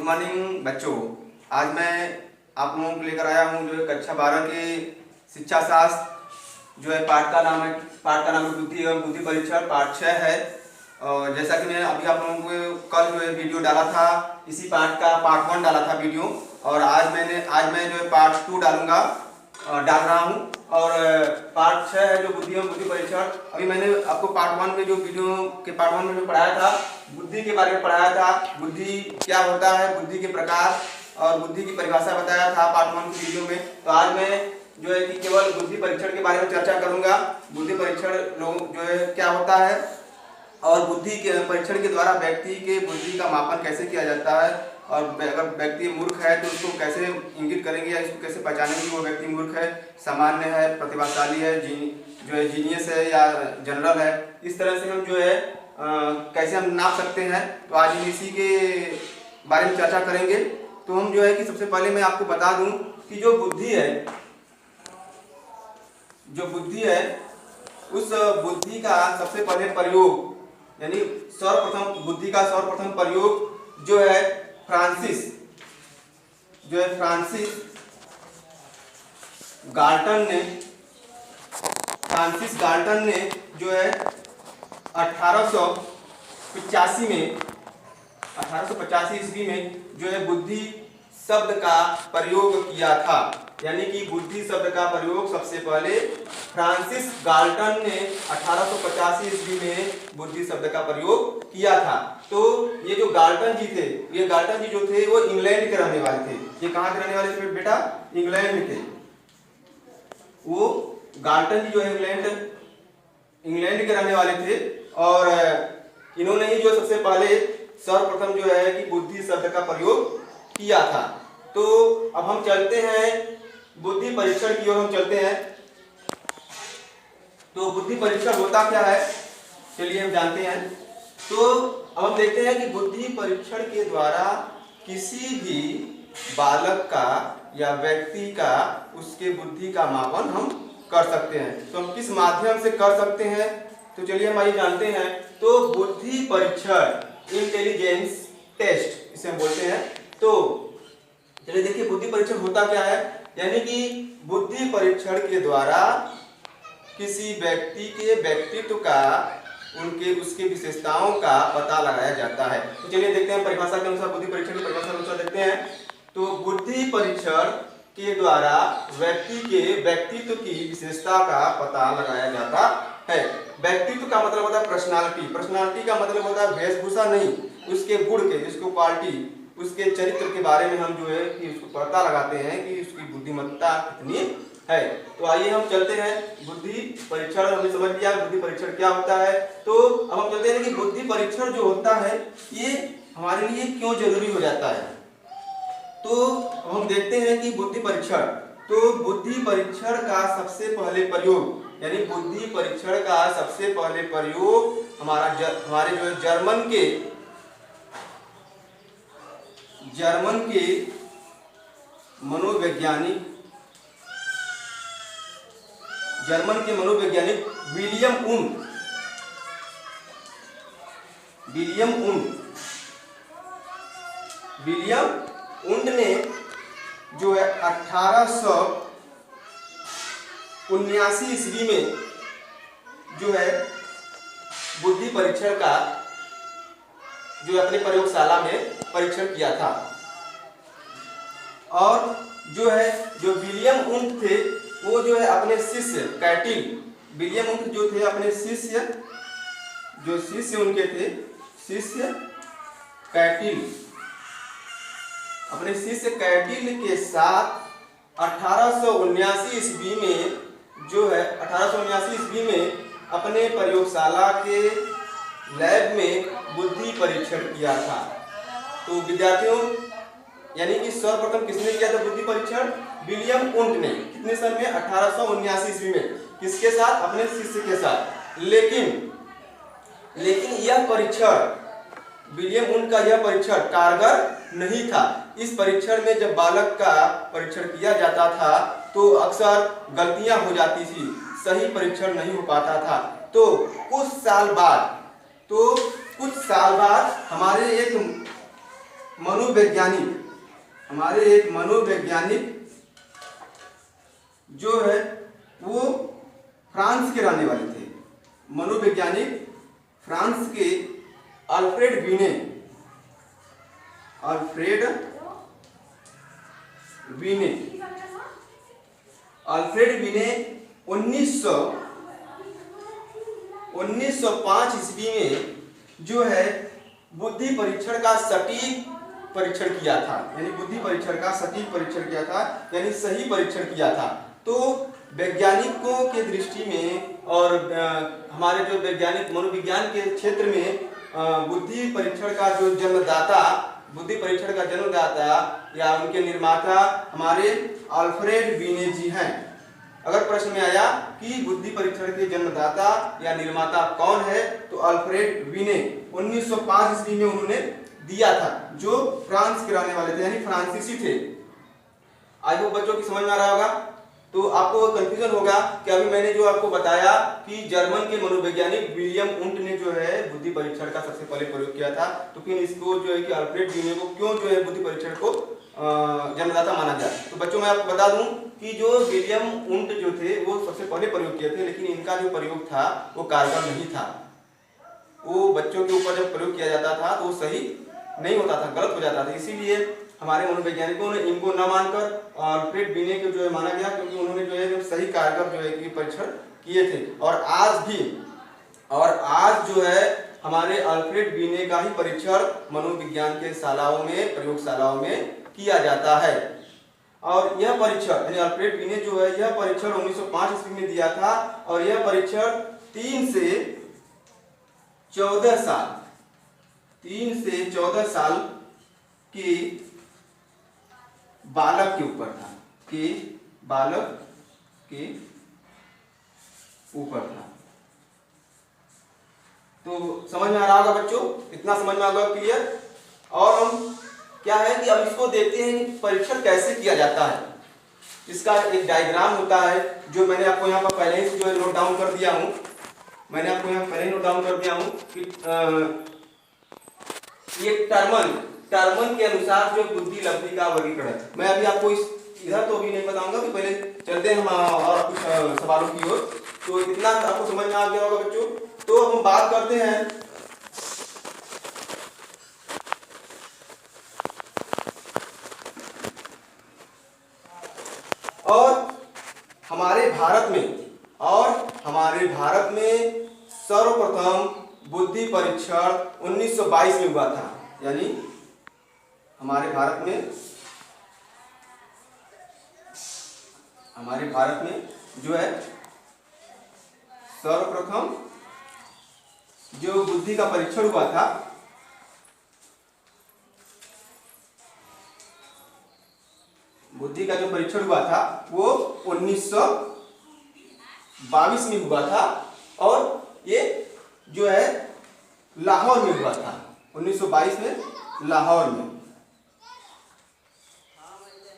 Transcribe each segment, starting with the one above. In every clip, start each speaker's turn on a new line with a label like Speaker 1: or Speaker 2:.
Speaker 1: Morning बच्चों। आज मैं आप लोगों को लेकर आया हूँ जो है कक्षा 12 के शिक्षा शास्त्र जो है पाठ का नाम है बुद्धि एवं बुद्धि परीक्षण पाठ 6 है। और जैसा कि मैं अभी आप लोगों को कल जो है वीडियो डाला था, इसी पाठ का पार्ट 1 डाला था वीडियो, और आज मैं जो है पार्ट 2 डाल रहा हूँ। और पार्ट 6 है जो बुद्धि एवं बुद्धि परीक्षण। अभी मैंने आपको पार्ट 1 में जो वीडियो के पार्ट 1 में जो पढ़ाया था, बुद्धि के बारे में पढ़ाया था, बुद्धि क्या होता है, बुद्धि के प्रकार और बुद्धि की परिभाषा बताया था पार्ट 1 की वीडियो में। तो आज मैं जो है कि केवल बुद्धि परीक्षण के बारे में चर्चा करूंगा। बुद्धि परीक्षण जो है क्या होता है और बुद्धि के परीक्षण के द्वारा व्यक्ति के बुद्धि का मापन कैसे किया जाता है, और अगर व्यक्ति मूर्ख है तो उसको कैसे इंगित करेंगे या इसको कैसे पहचानेंगे कि वो व्यक्ति मूर्ख है, सामान्य है, प्रतिभाशाली है, जो है जीनियस है या जनरल है। इस तरह से हम जो है कैसे हम नाप सकते हैं, तो आज हम इसी के बारे में चर्चा करेंगे। तो हम जो है कि सबसे पहले मैं आपको बता दूं कि जो बुद्धि है उस बुद्धि का सबसे पहले प्रयोग, यानी बुद्धि का सर्वप्रथम प्रयोग जो है फ्रांसिस गाल्टन ने जो है 1885 ईस्वी में जो है बुद्धि शब्द का प्रयोग किया था। यानी कि बुद्धि शब्द का प्रयोग सबसे पहले फ्रांसिस गाल्टन ने 1885 ईस्वी में बुद्धि शब्द का प्रयोग किया था। तो ये जो गाल्टन जी जो थे वो इंग्लैंड के रहने वाले थे। ये कहाँ के रहने वाले थे बेटा? इंग्लैंड के। वो गाल्टन जी जो है इंग्लैंड के रहने वाले थे, और इन्होंने ही जो सबसे पहले सर्वप्रथम जो है कि बुद्धि शब्द का प्रयोग किया था। तो अब हम चलते हैं बुद्धि परीक्षण की ओर हम चलते हैं। तो बुद्धि परीक्षण होता क्या है, चलिए हम जानते हैं। तो अब हम देखते हैं कि बुद्धि परीक्षण के द्वारा किसी भी बालक का या व्यक्ति का उसके बुद्धि का मापन हम कर सकते हैं। तो हम किस माध्यम से कर सकते हैं, तो चलिए हम आइए जानते हैं। तो बुद्धि परीक्षण, इंटेलिजेंस टेस्ट इसे हम बोलते हैं। तो चलिए देखिए बुद्धि परीक्षण होता क्या है। यानी कि बुद्धि परीक्षण के द्वारा किसी व्यक्ति के व्यक्तित्व का, उसके विशेषताओं का पता लगाया जाता है। तो चलिए देखते हैं परिभाषा के अनुसार, बुद्धि परीक्षण की परिभाषा के अनुसार देखते हैं। तो बुद्धि परीक्षण के द्वारा व्यक्ति के व्यक्तित्व की विशेषता का पता लगाया जाता है। व्यक्तित्व का मतलब होता है पर्सनालिटी का मतलब होता है वेशभूषा नहीं, उसके गुण के, जिसको क्वालिटी, उसके चरित्र के बारे में हम जो है कि उसको पता लगाते हैं कि उसकी बुद्धिमत्ता कितनी है। तो आइए हम चलते हैं बुद्धि परीक्षण। हमने समझ लिया बुद्धि परीक्षण क्या होता है। तो अब हम चलते हैं कि बुद्धि परीक्षण जो होता है ये हमारे लिए क्यों जरूरी हो जाता है। तो हम देखते हैं कि बुद्धि परीक्षण का सबसे पहले प्रयोग, यानी बुद्धि परीक्षण का सबसे पहले प्रयोग हमारे जो है जर्मन के मनोवैज्ञानिक विलियम उंड ने जो है 1879 ईस्वी में जो है बुद्धि परीक्षण का जो अपनी प्रयोगशाला में परीक्षण किया था। और जो विलियम उंड थे वो जो है अपने शिष्य विलियम उंड जो थे अपने शिष्य उनके थे अपने शिष्य कैटिल के साथ 1879 ईस्वी में अपने प्रयोगशाला के लैब में बुद्धि परीक्षण किया था। तो विद्यार्थियों, यानी कि सर्वप्रथम किसने किया था बुद्धि परीक्षण? विलियम उंड ने। कितने सन में? 1879 ईस्वी में। किसके साथ? अपने शिष्य के साथ। लेकिन यह परीक्षण, विलियम उंड का यह परीक्षण कारगर नहीं था। इस परीक्षण में जब बालक का परीक्षण किया जाता था तो अक्सर गलतियां हो जाती थी, सही परीक्षण नहीं हो पाता था। तो कुछ साल बाद हमारे एक मनोवैज्ञानिक, हमारे एक मनोवैज्ञानिक जो है वो फ्रांस के रहने वाले थे। मनोवैज्ञानिक फ्रांस के अल्फ्रेड वीने, अल्फ्रेड वीने 1905 ईस्वी में जो है बुद्धि परीक्षण का सटीक परीक्षण किया था, यानी बुद्धि परीक्षण का सटीक परीक्षण किया था, यानी सही परीक्षण किया था। तो वैज्ञानिकों के दृष्टि में और हमारे जो वैज्ञानिक मनोविज्ञान के क्षेत्र में बुद्धि परीक्षण का जो जन्मदाता, बुद्धि परीक्षण का जन्मदाता या उनके निर्माता हमारे अल्फ्रेड वीने जी हैं। अगर प्रश्न में आया कि बुद्धि परीक्षण के जन्मदाता या निर्माता कौन है, तो अल्फ्रेड वीने 1905 ईस्वी में उन्होंने दिया था, जो फ्रांस के रहने वाले थे, यानी फ्रांसीसी थे। आज वो बच्चों की समझ में आ रहा होगा। तो आपको कंफ्यूजन होगा कि अभी मैंने जो आपको बताया कि जर्मन के मनोवैज्ञानिक विलियम उंट ने जो है बुद्धि परीक्षण का सबसे पहले प्रयोग किया था, तो फिर इसको जो है कि अल्फ्रेड वीने को क्यों जो है बुद्धि परीक्षण को जन्मदाता माना गया। तो बच्चों मैं आपको बता दूं कि जो विलियम उंट जो थे वो सबसे पहले प्रयोग किए थे, लेकिन इनका जो प्रयोग था वो कारगर नहीं था। वो बच्चों के ऊपर जब प्रयोग किया जाता था तो वो सही नहीं होता था, गलत हो जाता था। इसीलिए हमारे मनोवैज्ञानिकों ने इनको न मानकर अल्फ्रेड वीने को जो है माना गया, क्योंकि उन्होंने जो है सही कारगर जो है कि परीक्षण किए थे। और आज जो है हमारे अल्फ्रेड वीने का ही परीक्षण मनोविज्ञान के शालाओं में, प्रयोगशालाओं में किया जाता है। और यह परीक्षण यानी अल्फ्रेड वीने जो है यह परीक्षण 1905 ईस्वी में दिया था, और यह परीक्षण 3 से 14 साल के बालक के ऊपर था, के बालक के ऊपर था। तो समझ में आ रहा होगा बच्चों, इतना समझ में आ गया, क्लियर। और हम क्या है कि अब इसको देखते हैं कि परीक्षण कैसे किया जाता है। इसका एक डायग्राम होता है जो मैंने आपको यहाँ पर पहले से जो है नोट डाउन कर दिया हूँ, मैंने आपको यहाँ पहले नोट डाउन कर दिया हूँ कि ये टर्मन के अनुसार जो बुद्धि लब्धि का वर्गीकरण है। मैं अभी आपको इधर तो अभी नहीं बताऊंगा, कि पहले चलते हैं हम और कुछ सवालों की ओर। तो इतना आपको समझ में आ गया होगा बच्चों। तो हम बात करते हैं और हमारे भारत में सर्वप्रथम बुद्धि परीक्षण 1922 में हुआ था, यानी हमारे भारत में जो है सर्वप्रथम जो बुद्धि का परीक्षण हुआ था वो 1922 में हुआ था, और ये जो है लाहौर में हुआ था, 1922 में लाहौर में।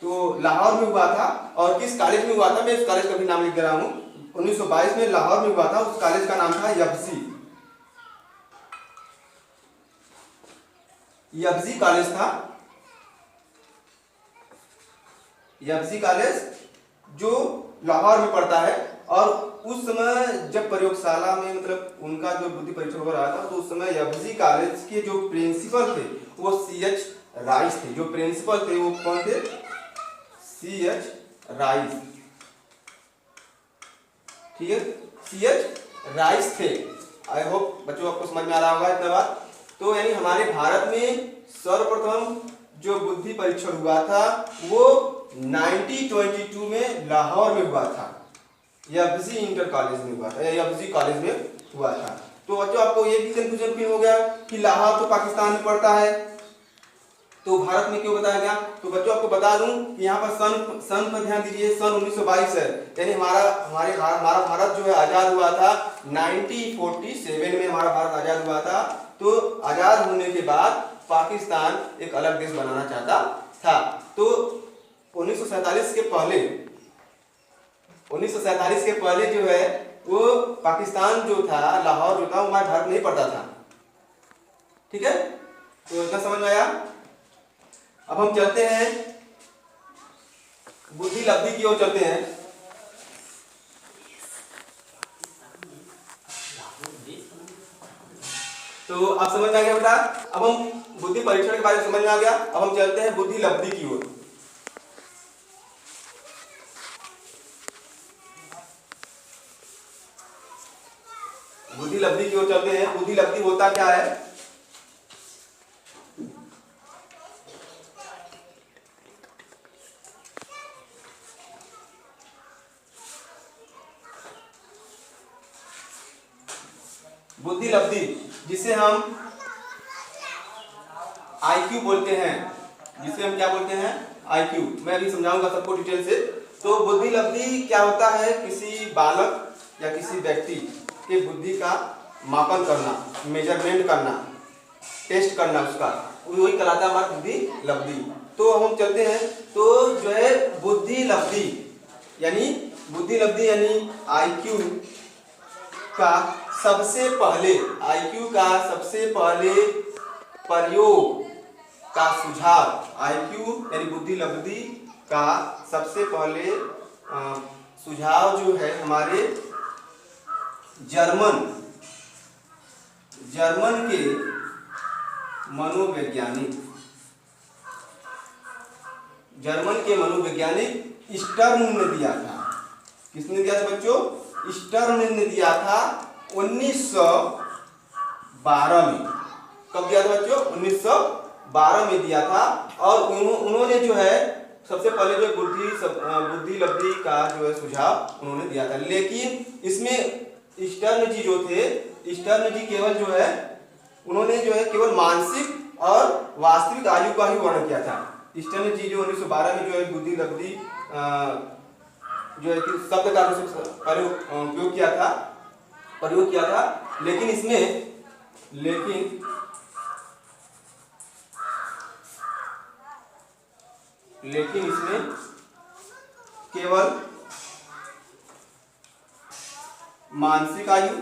Speaker 1: तो लाहौर में हुआ था, और किस कॉलेज में हुआ था, मैं इस कॉलेज का भी नाम लिख दे रहा हूं। 1922 में लाहौर में हुआ था, उस कॉलेज का नाम था यफ्जी कॉलेज था। यफ्जी कॉलेज जो लाहौर में पड़ता है। और उस समय जब प्रयोगशाला में मतलब उनका जो बुद्धि परीक्षण हो रहा था, तो उस समय यफ्जी कॉलेज के जो प्रिंसिपल थे वो CH राइस थे। जो प्रिंसिपल थे वो कौन थे? CH राइस, ठीक है, CH राइस थे। आई होप बच्चों आपको समझ में आ रहा होगा इतना बात। तो यानी हमारे भारत में सर्वप्रथम जो बुद्धि परीक्षण हुआ था वो 1922 में लाहौर में हुआ था, यफ्जी इंटर कॉलेज में हुआ था, यफ्जी कॉलेज में हुआ था। तो बच्चों आपको ये भी कंफ्यूजन क्यों हो गया कि लाहौर तो पाकिस्तान में पड़ता है, तो भारत में क्यों बताया गया? तो बच्चों आपको बता दूं कि यहाँ पर सन पर ध्यान दीजिए, सन 1922 है, यानी हमारा भारत जो है आजाद हुआ था 1947 में हमारा भारत आजाद हुआ था। तो आजाद होने के बाद पाकिस्तान एक अलग देश बनाना चाहता था। तो 1947 के पहले जो है वो पाकिस्तान जो था, लाहौर जो था, वो हमारे भारत नहीं पड़ता था। ठीक है, तो इतना समझ में आया। अब हम चलते हैं बुद्धि लब्धि की ओर चलते हैं। तो अब समझ में आ गया बेटा। अब हम बुद्धि परीक्षण के बारे में समझ में आ गया। अब हम चलते हैं बुद्धि लब्धि की ओर। बुद्धि लब्धि की ओर चलते हैं। बुद्धि लब्धि होता क्या है? बुद्धि लब्धि जिसे हम आईक्यू बोलते हैं, जिसे हम क्या बोलते हैं? आईक्यू। मैं अभी समझाऊंगा सबको डिटेल से। तो बुद्धि लब्धि क्या होता है? किसी बालक या किसी व्यक्ति के बुद्धि का मापन करना, मेजरमेंट करना, टेस्ट करना, उसका वही कहलाता है हमारा बुद्धि लब्धि। तो हम चलते हैं। तो जो है बुद्धि लब्धि यानी आईक्यू का सबसे पहले प्रयोग का सुझाव, आईक्यू यानी बुद्धि लब्धि का सबसे पहले सुझाव जो है हमारे जर्मन के मनोवैज्ञानिक स्टर्न ने दिया था। किसने दिया था बच्चों? स्टर्न ने दिया था 1912 में। कब दिया था बच्चों? 1912 में दिया था। और उन्होंने जो है सबसे पहले जो बुद्धि लब्धि का जो है सुझाव उन्होंने दिया था। लेकिन इसमें स्टर्न जी केवल जो है उन्होंने जो है केवल मानसिक और वास्तविक आयु का ही वर्णन किया था। स्टर्न जी जो 1912 में जो है बुद्धि लब्धि जो है कि शब्द का प्रयोग किया था। लेकिन इसमें केवल मानसिक आयु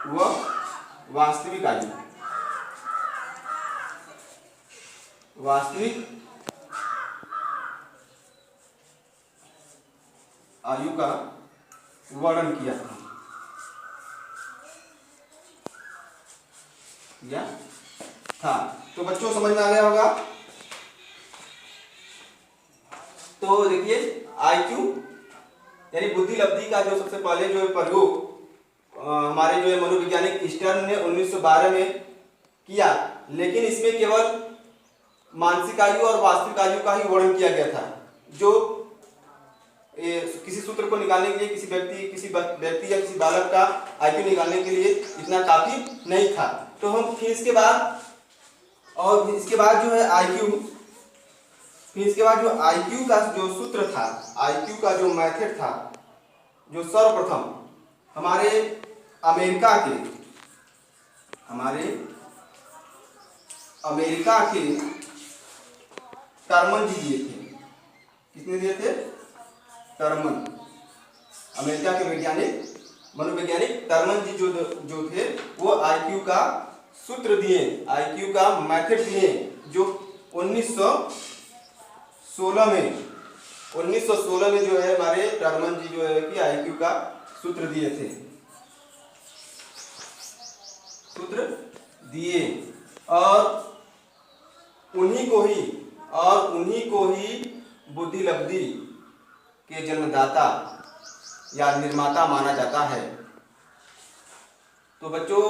Speaker 1: व वास्तविक आयु का वर्णन किया था। तो बच्चों समझ में आ गया होगा। तो देखिए आईक्यू यानी बुद्धि लब्धि का जो सबसे पहले जो प्रयोग हमारे जो है मनोवैज्ञानिक स्टर्न ने 1912 में किया। लेकिन इसमें केवल मानसिक आयु और वास्तविक आयु का ही वर्णन किया गया था, जो किसी सूत्र को निकालने के लिए किसी व्यक्ति या किसी बालक का आईक्यू निकालने के लिए इतना काफी नहीं था। तो हम फिर इसके बाद जो है आईक्यू का जो सूत्र था, आईक्यू का जो मेथड था, जो सर्वप्रथम हमारे अमेरिका के टर्मन जी दिए थे। किसने दिए थे? टर्मन। अमेरिका के मनोवैज्ञानिक टर्मन जी जो थे वो आईक्यू का सूत्र दिए, आईक्यू का मेथड दिए, जो 1916 में जो है हमारे टर्मन जी जो है कि आईक्यू का सूत्र दिए। और उन्हीं को ही बुद्धि लब्धि के जन्मदाता या निर्माता माना जाता है। तो बच्चों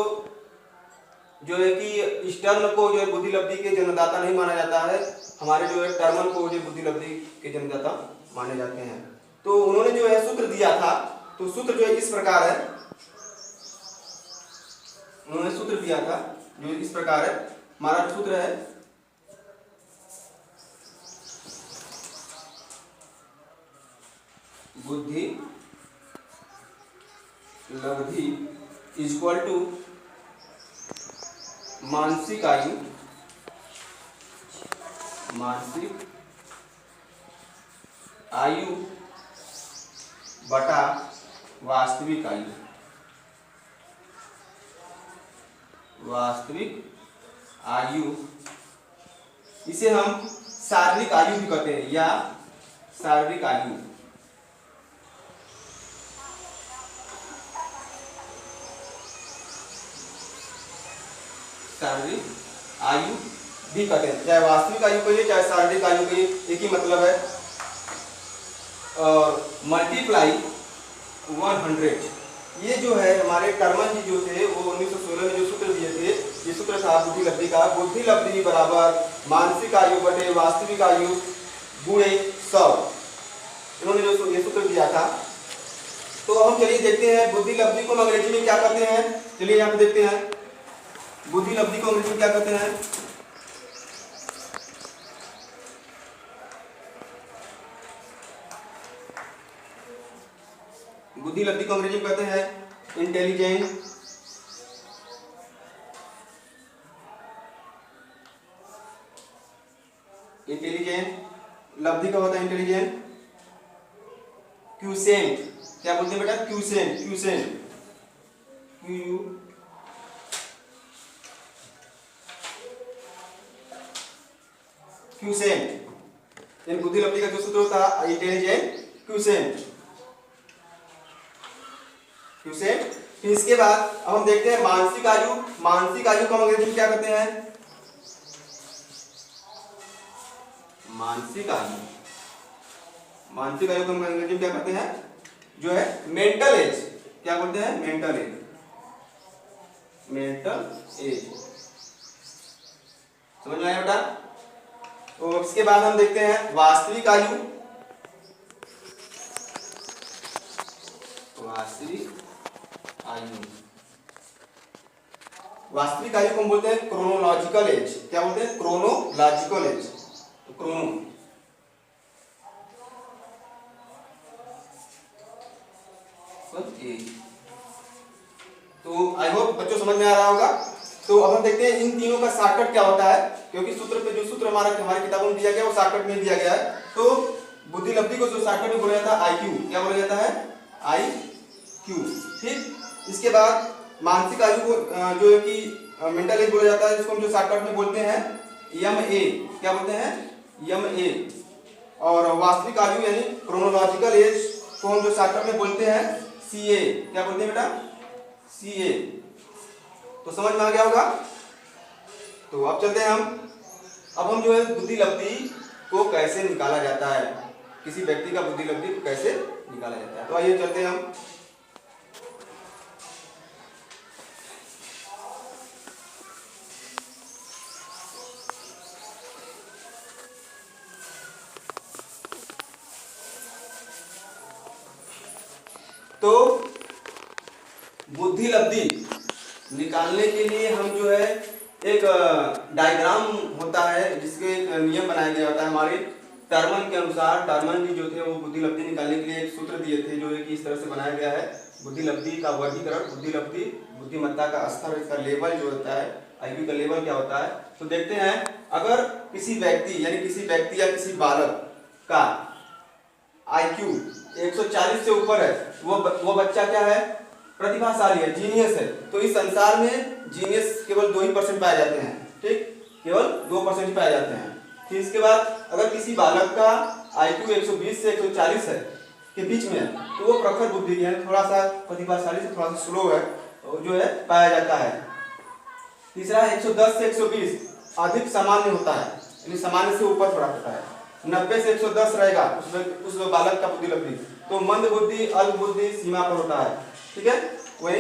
Speaker 1: जो है कि स्टर्न को जो है बुद्धि लब्धि के जन्मदाता नहीं माना जाता है, हमारे जो है टर्मन को जो बुद्धि लब्धि के जन्मदाता माने जाते हैं। तो उन्होंने जो है सूत्र दिया था। तो सूत्र जो है इस प्रकार है, उन्होंने सूत्र दिया था जो इस प्रकार है। हमारा जो सूत्र है बुद्धि लब्धि इक्वल टू मानसिक आयु बटा वास्तविक आयु। वास्तविक आयु, इसे हम शारीरिक आयु भी कहते हैं, या शारीरिक आयु। शारीरिक आयु भी कहते हैं, चाहे वास्तविक आयु कहिए चाहे शारीरिक आयु कहिए, एक ही मतलब है। और मल्टीप्लाई 100, ये जो है हमारे टर्मन जी जो थे वो 1916 में जो सूत्र दिए थे, ये सूत्र था बुद्धि लब्धि का। बुद्धि लब्धि बराबर मानसिक आयु बटे वास्तविक आयु गुणे 100, इन्होंने जो ये सूत्र दिया था। तो हम चलिए देखते हैं बुद्धि लब्धि को अंग्रेजी में क्या कहते हैं। चलिए यहाँ पे देखते हैं बुद्धि लब्धि को अंग्रेजी में क्या कहते हैं। बुद्धि लब्धि को अंग्रेजी में कहते हैं इंटेलिजेंट, इंटेलिजेंट लब्धि का होता है इंटेलिजेंट। क्यूसेंट, क्या बोलते हैं बेटा, क्यूसेंट, क्यूसेंट, क्यू क्यूसेंट, इन बुद्धि लब्धि का जो सूत्र होता है इंटेलिजेंट क्यूसेंट, क्यूसेंट। फिर इसके बाद अब हम देखते हैं मानसिक आयु। मानसिक आयु को हम अंग्रेजी में क्या कहते हैं, मानसिक आयु, मानसिक आयु को हम अंग्रेजी में क्या कहते हैं, जो है मेंटल एज, क्या बोलते हैं, मेंटल एज, मेंटल एज। समझ में आया बेटा। तो इसके बाद हम देखते हैं वास्तविक आयु। वास्तविक आयु, वास्तविक आयु को हम बोलते हैं क्रोनोलॉजिकल एज, क्या बोलते हैं, क्रोनोलॉजिकल एज। तो क्रोनो, तो आई होप बच्चों समझ में आ रहा होगा। तो अब हम देखते हैं इन तीनों का शॉर्टकट क्या होता है, क्योंकि सूत्र पे जो सूत्र हमारी किताबों में दिया गया वो शॉर्टकट में दिया गया है। तो बुद्धि लब्धि को जो शॉर्टकट में बोला जाता है आईक्यू, क्या बोला जाता है, आईक्यू। ठीक, इसके बाद मानसिक आयु को जो है कि मेंटल एज बोला जाता है, जिसको हम जो शॉर्टकट में बोलते हैं एमए, क्या बोलते हैं, एमए। और वास्तविक आयु यानी क्रोनोलॉजिकल एज को हम जो शॉर्टकट में बोलते हैं सीए, क्या बोलते हैं बेटा, सीए। तो समझ में आ गया होगा। तो अब चलते हैं अब हम जो है बुद्धि लब्धि को कैसे निकाला जाता है, किसी व्यक्ति का बुद्धि लब्धि को कैसे निकाला जाता है। तो आइए चलते हैं हम। तो बुद्धि लब्धि निकालने के लिए हम जो है एक डायग्राम होता है, जिसके एक नियम बनाया गया होता है हमारे टर्मन के अनुसार। टर्मन जी जो थे वो बुद्धि लब्धि निकालने के लिए एक सूत्र दिए थे, जो है कि इस तरह से बनाया गया है। बुद्धि लब्धि का वर्गीकरण, बुद्धि लब्धि बुद्धिमत्ता का स्तर, इसका लेवल जो होता है, आईक्यू का लेवल क्या होता है। तो देखते हैं, अगर किसी व्यक्ति यानी किसी व्यक्ति या किसी बालक का आईक्यू 140 से ऊपर है, वो बच्चा क्या है, प्रतिभाशाली है, जीनियस है। तो इस संसार में जीनियस केवल 2% पाए जाते हैं। ठीक, केवल 2% पाए जाते हैं। फिर इसके बाद अगर किसी बालक का आईक्यू 120 से 140 है के बीच में है, तो वो प्रखर बुद्धि है, थोड़ा सा प्रतिभाशाली से थोड़ा सा स्लो है, जो है पाया जाता है। तीसरा 110 से 120 अधिक सामान्य होता है, यानी सामान्य से ऊपर थोड़ा होता है। 90 से 110 रहेगा उस बालक का बुद्धि लब्धि। तो मंद बुद्धि, अल्प बुद्धि सीमा पर होता है। ठीक है, वही